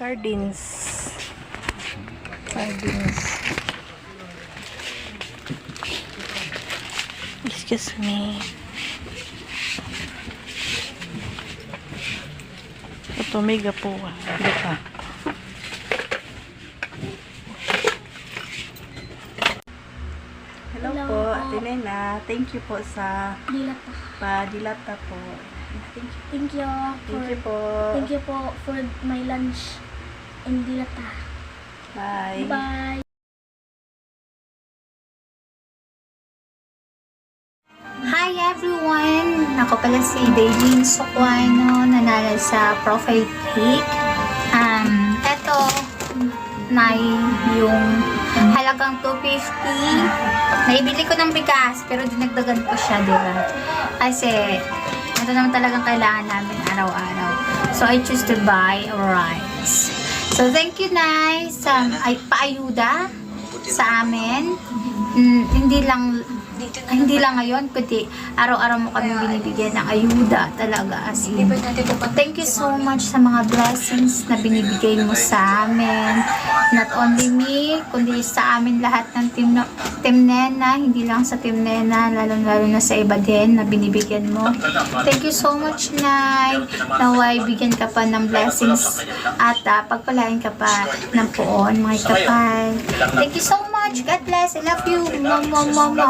Sardines. Sardines. Excuse me. Ito, mega po. Dito. Hello po, Ate Nena. Thank you po sa dilata po. Thank you po. Thank you po for my lunch in Dilata. Bye. Bye. Hi everyone! Ako pala si Daylene Soquano, nanalo sa profile pic. Eto, yung halagang 250. Naibili ko ng bigas, pero dinagdagan ko siya, diba? Kasi, ito naman talagang kailangan namin araw-araw. So, I choose to buy rice. So, thank you, Nay, sa paayuda sa amin. Hindi lang ngayon, kundi araw-araw mo kami binibigyan ng ayuda talaga, as in. Thank you so much sa mga blessings na binibigay mo sa amin. Not only me, kundi sa amin lahat ng Team Nena, hindi lang sa Team Nena, lalo na sa iba din na binibigyan mo. Thank you so much, Nay. Naway, bigyan ka pa ng blessings at pagpalain ka pa ng poon, mga kapal. Thank you so much. God bless. I love you. Mama.